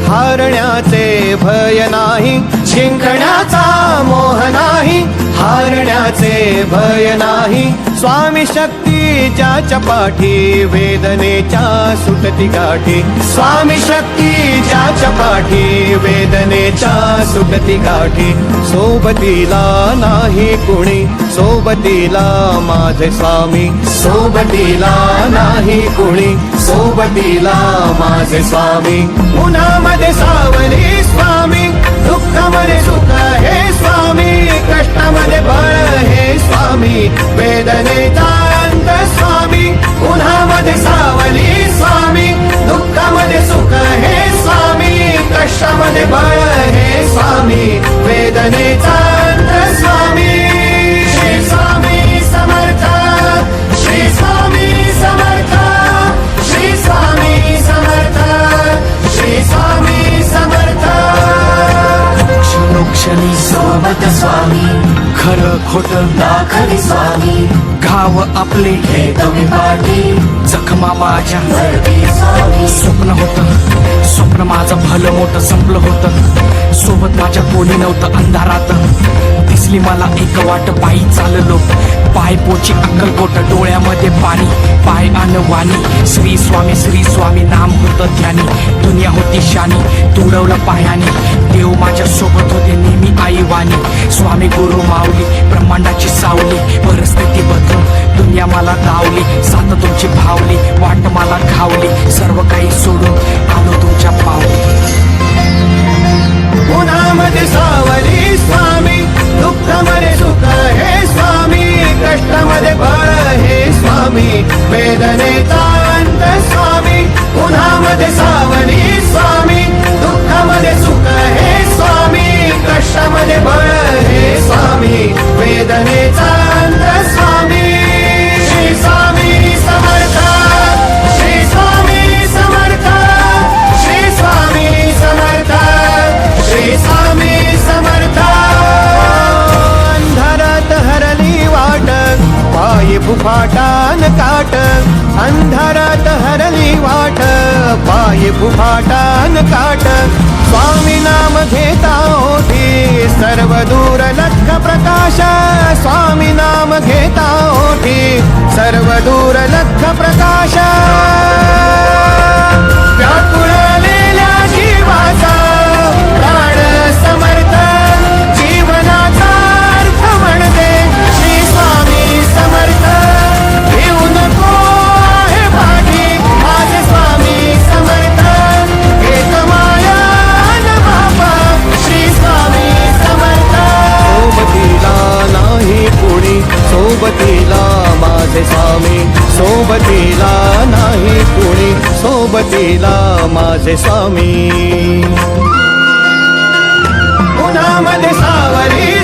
हारण्याचे भय नाही, जिंकण्याचा मोह नाही, हारण्याचे भय नाही. स्वामी शक्ती ज्याच्या पाठी, वेदनेच्या सुटती गाठी. स्वामी शक्ती ज्याच्या पाठी, वेदनेच्या सुटती गाठी. सोबतीला नाही कुणी, सोबतीला माझे स्वामी. सोबतीला नाही कुणी, सोबतीला माझे स्वामी. उन्हामध्ये सावली स्वामी, दुःखामध्ये सुख हे स्वामी, कष्टामध्ये बळ हे स्वामी, वेदनेचा अंत स्वामी. उन्हामध्ये सावली स्वामी, दुःखामध्ये सुख हे स्वामी, कष्टामध्ये बळ हे स्वामी, वेदनेचा अंत स्वामी. श्री स्वामी समर्थ, श्री स्वामी समर्थ, श्री स्वामी समर्थ, श्री स्वामी समर्थ. क्षणोक्षणी सोबत स्वामी, खरं खोट दाखवी स्वामी. घाव आपले हे तुम्ही पाठी, जखमा माझ्या स्वामी. स्वप्न होतं, स्वप्न माझं भलं मोठं संपलं होतं. सोबत माझ्या कोणी नव्हतं अंधारात. दिसली मला एक वाट, पायी चाललो पाय पोची अक्कलकोट. डोळ्यामध्ये पाणी, पाय वाणी. श्री स्वामी नाम होतं ध्यानी. दुनिया होती शानी, तुडवलं पायाने. देव माझ्या सोबत होते नेहमी आई वाणी. स्वामी गुरु माऊली, ब्रह्मांडाची सावली. परिस्थिती बदलून दुनिया मला धावली. साथ तुमची भावली, वाट मला घावली. सर्व काही सोडून आलो तुमच्या पावली. उन्हामध्ये सावली स्वामी, दुःखामध्ये सुख हे स्वामी, कष्टामध्ये बळ हे स्वामी, वेदनेचा अंत स्वामी. उन्हामध्ये सावली स्वामी, दुःखामध्ये सुख हे स्वामी, कष्टामध्ये बळ हे स्वामी, वेदनेचा अंत स्वामी. श्री स्वामी समर्थ, श्री स्वामी समर्थ, श्री स्वामी समर्थ, श्री स्वामी समर्थ. अंधारात हरली वाट, पायी फुफाटान काट. अंधारात हरली वाट, पायी फुफाटान काट. स्वामी नाम घेता ओठी, सर्व दूर लख प्रकाश. स्वामी नाम घेता ओठी, सर्व दूर लख प्रकाश. व्याकुळलेल्या जीवाचा प्राण समर्थ, जीवनाचा अर्थ म्हणते श्री स्वामी समर्थ. घेऊ नको आहे पाठी, माझे स्वामी समर्थ. एक माया न बापा, श्री स्वामी समर्थ. सोबतीला नाही कुणी, सोबतीला माझे स्वामी. सोबतीला नाही कुणी, सोबतीला माझे स्वामी. उन्हामध्ये सावली